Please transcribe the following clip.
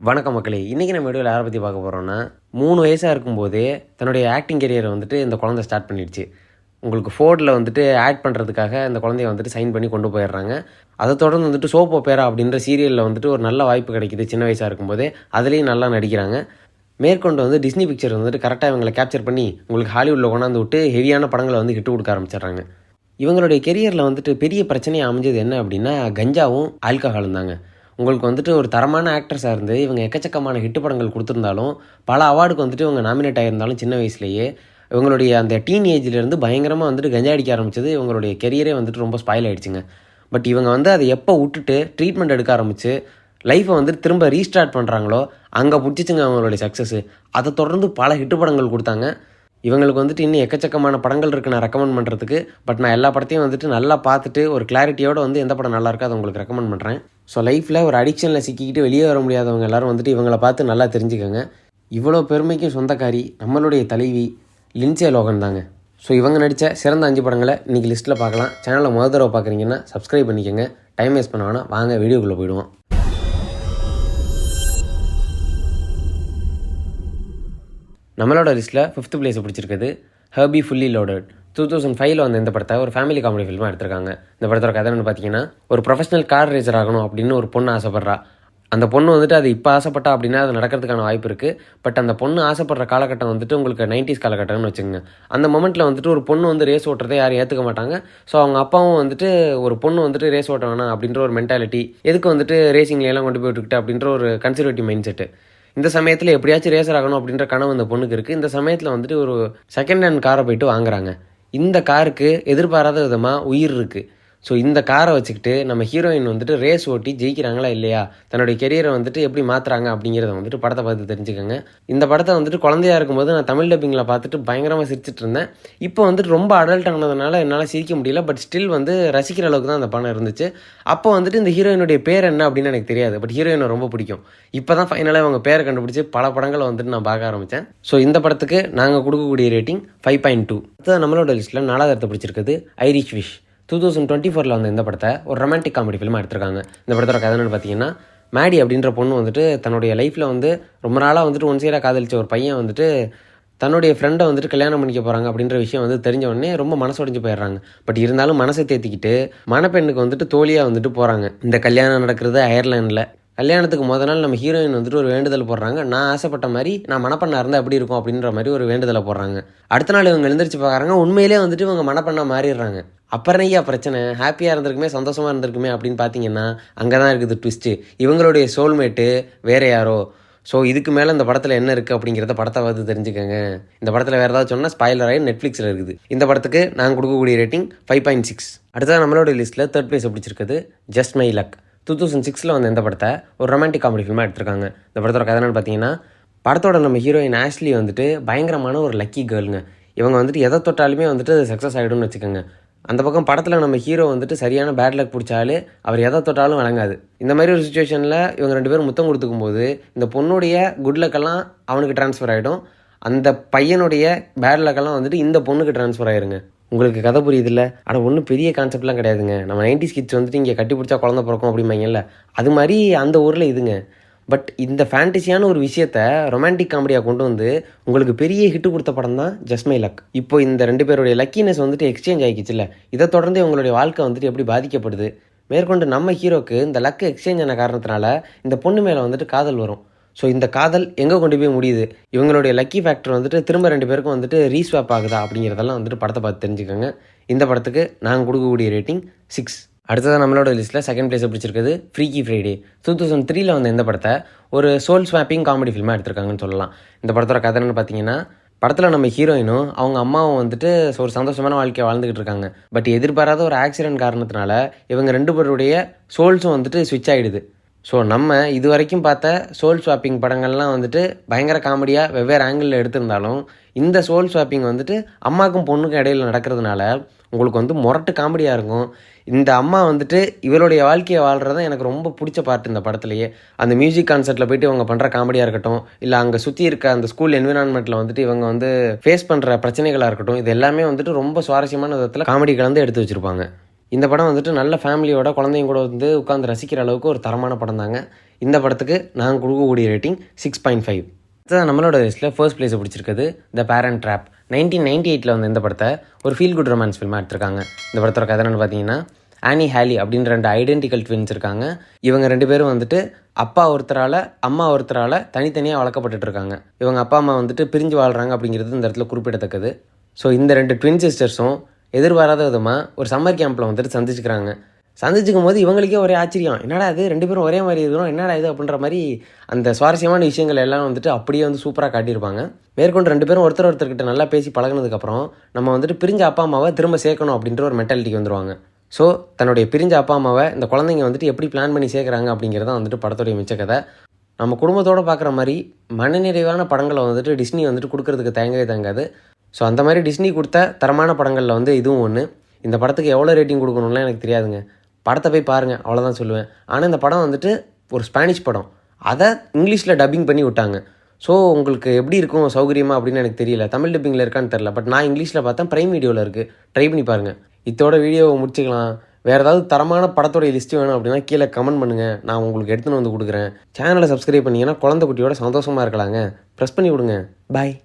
வணக்கம் மக்களே. இன்றைக்கி நம்ம வீடியோவில் யாரை பற்றி பார்க்க போகிறோன்னா, 3 வயசாக இருக்கும்போதே தன்னுடைய ஆக்டிங் கெரியரை வந்துட்டு இந்த குழந்தை ஸ்டார்ட் பண்ணிடுச்சு. உங்களுக்கு ஃபோர்டில் வந்துட்டு ஆட் பண்ணுறதுக்காக இந்த குழந்தைய வந்துட்டு சைன் பண்ணி கொண்டு போயிடுறாங்க. அதை தொடர்ந்து வந்துட்டு சோப் ஒப்பேரா அப்படின்ற சீரியலில் வந்துட்டு ஒரு நல்ல வாய்ப்பு கிடைக்கிது சின்ன வயசாக இருக்கும்போதே. அதுலேயும் நல்லா நடிக்கிறாங்க. மேற்கொண்டு வந்து டிஸ்னி பிக்சர் வந்துட்டு கரெக்டாக இவங்களை கேப்சர் பண்ணி உங்களுக்கு ஹாலிவுட்டில் கொண்டாந்து விட்டு ஹெவியான படங்களை வந்து ஹிட்டு கொடுக்க ஆரம்பிச்சிடுறாங்க. இவங்களுடைய கெரியரில் வந்துட்டு பெரிய பிரச்சனையாக அமைஞ்சது என்ன அப்படின்னா, கஞ்சாவும் ஆல்கஹாலும் தாங்க. உங்களுக்கு வந்துட்டு ஒரு தரமான ஆக்ட்ரஸாக இருந்து இவங்க எக்கச்சக்கமான ஹிட்டு படங்கள் கொடுத்துருந்தாலும், பல அவார்டுக்கு வந்துட்டு இவங்க நாமினேட் ஆகியிருந்தாலும் சின்ன வயசுலேயே இவங்களுடைய அந்த டீன் ஏஜ்லேருந்து பயங்கரமாக வந்துட்டு கஞ்சா அடிக்க ஆரம்பிச்சது இவங்களுடைய கெரியரே வந்துட்டு ரொம்ப ஸ்பாயில் ஆகிடுச்சுங்க. பட் இவங்க வந்து அதை எப்போ விட்டுட்டு ட்ரீட்மெண்ட் எடுக்க ஆரம்பித்து லைஃப்பை வந்துட்டு திரும்ப ரீஸ்டார்ட் பண்ணுறாங்களோ அங்கே பிடிச்சிச்சுங்க அவங்களுடைய சக்ஸஸ். அதை தொடர்ந்து பல ஹிட்டு படங்கள் கொடுத்தாங்க. இவங்களுக்கு வந்துட்டு இன்னும் எக்கச்சக்கமான படங்கள் இருக்குது நான் ரெக்கமெண்ட் பண்ணுறதுக்கு. பட் நான் எல்லா படத்தையும் வந்துட்டு நல்லா பார்த்துட்டு ஒரு கிளாரிட்டியோடு வந்து எந்த படம் நல்லா இருக்கோ அதை உங்களுக்கு ரெக்கமெண்ட் பண்ணுறேன். ஸோ லைஃப்பில் ஒரு அடிக்ஷனில் சிக்கிக்கிட்டு வெளியே வர முடியாதவங்க எல்லோரும் வந்துட்டு இவங்களை பார்த்து நல்லா தெரிஞ்சுக்கோங்க. இவ்வளோ பெருமைக்கும் சொந்தக்காரி நம்மளுடைய தலைவி லின்சே லோகன் தாங்க. ஸோ இவங்க நடித்த சிறந்த 5 படங்களை இன்றைக்கி லிஸ்ட்டில் பார்க்கலாம். சேனலில் முதல் தடவை பார்க்குறீங்கன்னா சப்ஸ்கிரைப் பண்ணிக்கோங்க. டைம் வேஸ்ட் பண்ண வேணாம், வாங்க வீடியோக்குள்ளே போயிடுவோம். நம்மளோட லிஸ்ட்டில் 5th பிளேஸை பிடிச்சிருக்குது ஹர்பி ஃபுல்லி லோடட். 2005 வந்த இந்த படத்தை ஒரு ஃபேமிலி காமெடி ஃபில்மாக எடுத்திருக்காங்க. இந்த படத்தோட கதைன்னு பார்த்தீங்கன்னா, ஒரு ப்ரொஃபஷனல் கார் ரேசர் ஆகணும் அப்படின்னு ஒரு பொண்ணு ஆசைப்பட்றா. அந்த பொண்ணு வந்துட்டு அது இப்போ ஆசைப்பட்டா அப்படின்னா அது நடக்கிறதுக்கான வாய்ப்பு இருக்குது. பட் அந்த பொண்ணு ஆசைப்படுற காலகட்டம் வந்துட்டு உங்களுக்கு 90s காலகட்டம்னு வச்சுக்கோங்க. அந்த மொமெண்ட்டில் வந்துட்டு ஒரு பொண்ணு வந்து ரேஸ் ஓட்டுறதை யாரும் ஏற்றுக்க மாட்டாங்க. ஸோ அவங்க அப்பாவும் வந்துட்டு ஒரு பொண்ணு வந்துட்டு ரேஸ் ஓட்ட வேணாம் அப்படின்ற ஒரு மென்டாலிட்டி, எதுக்கு வந்துட்டு ரேசிங்லாம் கொண்டு போய் விட்டுக்கிட்டு அப்படின்ற ஒரு கன்சர்வேட்டிவ் மைண்ட் செட்டு. இந்த சமயத்தில் எப்படியாச்சும் ரேசர் ஆகணும் அப்படின்ற கனவு இந்த பொண்ணுக்கு இருக்குது. இந்த சமயத்தில் வந்துட்டு ஒரு செகண்ட் ஹேண்ட் காரை போய்ட்டு வாங்குறாங்க. இந்த காருக்கு எதிர்பாராத விதமாக உயிர் இருக்குது. ஸோ இந்த காரை வச்சுக்கிட்டு நம்ம ஹீரோயின் வந்துட்டு ரேஸ் ஓட்டி ஜெயிக்கிறாங்களா இல்லையா, தன்னுடைய கெரியரை வந்துட்டு எப்படி மாற்றுறாங்க அப்படிங்கிறத வந்துட்டு படத்தை பார்த்து தெரிஞ்சுக்கோங்க. இந்த படத்தை வந்துட்டு குழந்தையாக இருக்கும்போது நான் தமிழ் டப்பிங்கில் பார்த்துட்டு பயங்கரமாக சிரிச்சிட்டு இருந்தேன். இப்போ வந்துட்டு ரொம்ப அடல்ட் ஆனதுனால என்னால் சிரிக்க முடியல. பட் ஸ்டில் வந்து ரசிக்கிற அளவுக்கு தான் அந்த படம் இருந்துச்சு. அப்போ வந்துட்டு இந்த ஹீரோயினுடைய பேர் என்ன அப்படின்னு எனக்கு தெரியாது. பட் ஹீரோயினை ரொம்ப பிடிக்கும். இப்போ தான் ஃபைனலாக அவங்க பேரை கண்டுபிடிச்சி பல படங்களை வந்துட்டு நான் பார்க்க ஆரம்பித்தேன். ஸோ இந்த படத்துக்கு நாங்கள் கொடுக்கக்கூடிய ரேட்டிங் 5.2. அதுதான் நம்மளோட லிஸ்ட்டில் 4வது இடத்தை பிடிச்சிருக்குது ஐரிஷ் விஷ். 2024 வந்த இந்த படத்தை ஒரு ரொமான்டிக் காமெடி ஃபில்மாக எடுத்திருக்காங்க. இந்த படத்தோட கதைன்னு பார்த்தீங்கன்னா, மேடி அப்படின்ற பொண்ணு வந்துட்டு தன்னுடைய லைஃப்பில் வந்து ரொம்ப நாளாக வந்துட்டு ஒன் சைடாக காதலிச்ச ஒரு பையன் வந்துட்டு தன்னுடைய ஃப்ரெண்டை வந்துட்டு கல்யாணம் பண்ணிக்க போகிறாங்க அப்படின்ற விஷயம் வந்து தெரிஞ்ச உடனே ரொம்ப மனசொடைஞ்சு போயிடுறாங்க. பட் இருந்தாலும் மனசை தேத்திக்கிட்டு மணப்பெண்ணுக்கு வந்துட்டு தோழியாக வந்துட்டு போகிறாங்க. இந்த கல்யாணம் நடக்கிறது அயர்லாண்டில். கல்யாணத்துக்கு முதல் நாள் நம்ம ஹீரோயின் வந்துட்டு ஒரு வேண்டுதல் போடுறாங்க. நான் ஆசைப்பட்ட மாதிரி நான் மணப்பெண்ணாக இருந்தால் எப்படி இருக்கும் அப்படின்ற மாதிரி ஒரு வேண்டுதலை போடுறாங்க. அடுத்த நாள் இவங்க எழுந்திரிச்சு பார்க்குறாங்க, உண்மையிலே வந்துட்டு இவங்க மணப்பெண்ணாக மாறிடுறாங்க. அப்புறம் ஐயா பிரச்சனை, ஹாப்பியாக இருந்திருக்குமே சந்தோஷமாக இருந்திருக்குமே அப்படின்னு பார்த்தீங்கன்னா அங்கே தான் இருக்குது ட்விஸ்ட்டு. இவங்களுடைய சோல்மேட்டு வேறு யாரோ. ஸோ இதுக்கு மேலே இந்த படத்தில் என்ன இருக்குது அப்படிங்கிறத படத்தை பார்த்து தெரிஞ்சுக்கோங்க. இந்த படத்தில் வேறு ஏதாவது சொன்னால் ஸ்பாயிலர் ஆகி நெட்ஃப்ளிக்ஸில் இருக்குது. இந்த படத்துக்கு நாங்கள் கொடுக்கக்கூடிய ரேட்டிங் 5.6. அடுத்தது நம்மளோட லிஸ்ட்டில் 3rd பிளேஸ் பிடிச்சிருக்குது ஜஸ்ட் மை லக். 2006 வந்த இந்த படத்தை ஒரு ரொமான்டிக் காமெடி ஃபில்மாக எடுத்திருக்காங்க. இந்த படத்தோட கதை என்னன்னு பார்த்தீங்கன்னா, படத்தோட நம்ம ஹீரோயின் ஆஷ்லி வந்துட்டு பயங்கரமான ஒரு லக்கி கேர்ளுங்க. இவங்க வந்துட்டு எதை தொட்டாலுமே வந்துட்டு சக்ஸஸ் ஆகிடும்னு வச்சுக்கோங்க. அந்த பக்கம் படத்தில் நம்ம ஹீரோ வந்துட்டு சரியான பேட் லக் பிடிச்சாலே அவர் எதை தொட்டாலும் வழங்காது. இந்த மாதிரி ஒரு சுச்சுவேஷனில் இவங்க 2 பேரும் முத்தம் கொடுத்துக்கும் போது இந்த பொண்ணுடைய குட் லக்கெல்லாம் அவனுக்கு ட்ரான்ஸ்ஃபர் ஆகிடும். அந்த பையனுடைய பேட் லக்கெல்லாம் வந்துட்டு இந்த பொண்ணுக்கு ட்ரான்ஸ்ஃபர் ஆயிருங்க. உங்களுக்கு கதை புரியுதில்ல? ஆனால் ஒன்றும் பெரிய கான்செப்ட்லாம் கிடையாதுங்க. நம்ம 90s கிட்ஸ் வந்துட்டு இங்கே கட்டி பிடிச்சா குழந்தை பிறக்கும் அப்படிம்பாங்கல்ல, அது மாதிரி அந்த ஊரில் இதுங்க. பட் இந்த ஃபேண்டசியான ஒரு விஷயத்த ரொமான்டிக் காமெடியாக கொண்டு வந்து உங்களுக்கு பெரிய ஹிட்டு கொடுத்த படம் தான் ஜஸ்ட் மை லக். இப்போ இந்த 2 பேருடைய லக்கினஸ் வந்துட்டு எக்ஸ்சேஞ்ச் ஆகிக்கிச்சுல்ல, இதை தொடர்ந்து உங்களுடைய வாழ்க்கை வந்துட்டு எப்படி பாதிக்கப்படுது. மேற்கொண்டு நம்ம ஹீரோக்கு இந்த லக்கு எக்ஸ்சேஞ்ச் ஆன காரணத்தினால இந்த பொண்ணு மேலே வந்துட்டு காதல் வரும். ஸோ இந்த காதல் எங்கே கொண்டு போய் முடியுது, இவங்களுடைய லக்கி ஃபேக்டர் வந்துட்டு திரும்ப 2 பேருக்கும் வந்துட்டு ரீஸ்வாப் ஆகுதா அப்படிங்கிறதெல்லாம் வந்துட்டு படத்தை பார்த்து தெரிஞ்சுக்கோங்க. இந்த படத்துக்கு நாங்கள் கொடுக்கக்கூடிய ரேட்டிங் 6. அடுத்ததாக நம்மளோட லிஸ்ட்டில் 2nd பிளேஸை பிடிச்சிருக்குது ஃப்ரீக்கி ஃப்ரைடே. 2003 வந்த இந்த படத்தை ஒரு சோல் ஸ்வாப்பிங் காமெடி ஃபில்மாக எடுத்திருக்காங்கன்னு சொல்லலாம். இந்த படத்தோட கதைன்னு பார்த்தீங்கன்னா, படத்தில் நம்ம ஹீரோயினும் அவங்க அம்மாவும் வந்துட்டு ஒரு சந்தோஷமான வாழ்க்கையை வாழ்ந்துக்கிட்டு இருக்காங்க. பட் எதிர்பாராத ஒரு ஆக்சிடென்ட் காரணத்தினால இவங்க 2 பேருடைய சோல்ஸும் வந்துட்டு ஸ்விட்ச் ஆகிடுது. ஸோ நம்ம இது வரைக்கும் பார்த்த சோல் ஸ்வாப்பிங் படங்கள்லாம் வந்துட்டு பயங்கர காமெடியாக வெவ்வேறு ஆங்கிளில் எடுத்திருந்தாலும் இந்த சோல் ஸ்வாப்பிங் வந்துட்டு அம்மாவுக்கும் பொண்ணுக்கும் இடையில் நடக்கிறதுனால உங்களுக்கு வந்து முரட்டு காமெடியாக இருக்கும். இந்த அம்மா வந்துட்டு இவருடைய வாழ்க்கையை வாழ்கிறது தான் எனக்கு ரொம்ப பிடிச்ச பார்ட் இந்த படத்துலையே. அந்த மியூசிக் கான்சர்ட்டில் போய்ட்டு இவங்க பண்ணுற காமெடியாக இருக்கட்டும், இல்லை அங்கே சுற்றி இருக்க அந்த ஸ்கூல் என்விரான்மெண்ட்டில் வந்துட்டு இவங்க வந்து ஃபேஸ் பண்ணுற பிரச்சனைகளாக இருக்கட்டும், இது எல்லாமே வந்துட்டு ரொம்ப சுவாரஸ்யமான விதத்தில் காமெடி கலந்து எடுத்து வச்சுருப்பாங்க. இந்த படம் வந்துட்டு நல்ல ஃபேமிலியோட குழந்தைங்க கூட வந்து உட்காந்து ரசிக்கிற அளவுக்கு ஒரு தரமான படம் தாங்க. இந்த படத்துக்கு நான் கொடுக்கக்கூடிய ரேட்டிங் 6.5. இதுதான் நம்மளோட லிஸ்ட்டில் ஃபர்ஸ்ட் பிளேஸை பிடிச்சிருக்குது த பேரண்ட் ட்ராப். 1998 வந்த இந்த படத்தை ஒரு ஃபீல் குட் ரொமான்ஸ் ஃபில்மாக எடுத்திருக்காங்க. இந்த படத்தோட கதை என்னென்னு பார்த்தீங்கன்னா, ஆனி ஹேலி அப்படின்ற 2 ஐடென்டிக்கல் ட்வின்ஸ் இருக்காங்க. இவங்க 2 பேரும் வந்துட்டு அப்பா ஒருத்தரால் அம்மா ஒருத்தரால் தனித்தனியாக வளர்க்கப்பட்டு இருக்காங்க. இவங்க அப்பா அம்மா வந்துட்டு பிரிஞ்சு வாழ்கிறாங்க அப்படிங்கிறது இந்த இடத்துல குறிப்பிடத்தக்கது. ஸோ இந்த 2 ட்வின் சிஸ்டர்ஸும் எதிர்பாராத விதமாக ஒரு சம்மர் கேம்பில் வந்துட்டு சந்திச்சுக்கும் போது இவங்களுக்கே ஒரே ஆச்சரியம், என்னடா இது 2 பேரும் ஒரே மாதிரி இருக்கிறோம், என்னடா இது அப்படின்ற மாதிரி அந்த சுவாரஸ்யமான விஷயங்கள் எல்லாம் வந்துட்டு அப்படியே வந்து சூப்பராக காட்டியிருப்பாங்க. மேற்கொண்டு 2 பேரும் ஒருத்தர்கிட்ட நல்லா பேசி பழகினதுக்கப்புறம் நம்ம வந்துட்டு பிரிஞ்ச அப்பா அம்மாவை திரும்ப சேர்க்கணும் அப்படின்ற ஒரு மென்டாலிட்டிக்கு வந்துருவாங்க. ஸோ தன்னுடைய பிரிஞ்ச அப்பா அம்மாவை இந்த குழந்தைங்க வந்துட்டு எப்படி பிளான் பண்ணி சேர்க்குறாங்க அப்படிங்கிறத வந்துட்டு படத்துடைய மிச்ச கதை. நம்ம குடும்பத்தோடு பார்க்குற மாதிரி மனநிறைவான படங்களை வந்துட்டு டிஸ்னி வந்துட்டு கொடுக்கறதுக்கு தயங்காது. ஸோ அந்த மாதிரி டிஸ்னி கொடுத்த தரமான படங்களில் வந்து இதுவும் ஒன்று. இந்த படத்துக்கு எவ்வளோ ரேட்டிங் கொடுக்கணும்லாம் எனக்கு தெரியாதுங்க. படத்தை போய் பாருங்கள், அவ்வளோதான் சொல்லுவேன். ஆனால் இந்த படம் வந்துட்டு ஒரு ஸ்பானிஷ் படம், அதை இங்கிலீஷில் டப்பிங் பண்ணி விட்டாங்க. ஸோ உங்களுக்கு எப்படி இருக்கும் சௌகரியமாக அப்படின்னு எனக்கு தெரியல, தமிழ் டப்பிங்கில் இருக்கான்னு தெரில. பட் நான் இங்கிலீஷில் பார்த்தேன், ப்ரைம் வீடியோவில் இருக்குது, ட்ரை பண்ணி பாருங்கள். இதோட வீடியோவை முடிச்சுக்கலாம். வேறு ஏதாவது தரமான படத்தோடைய லிஸ்ட்டு வேணும் அப்படின்னா கீழே கமெண்ட் பண்ணுங்கள், நான் உங்களுக்கு எடுத்துன்னு வந்து கொடுக்குறேன். சேனலை சப்ஸ்கிரைப் பண்ணிங்கன்னா குழந்தை குட்டியோட சந்தோஷமாக இருக்கலாங்க. ப்ரெஸ் பண்ணி விடுங்க. பாய்.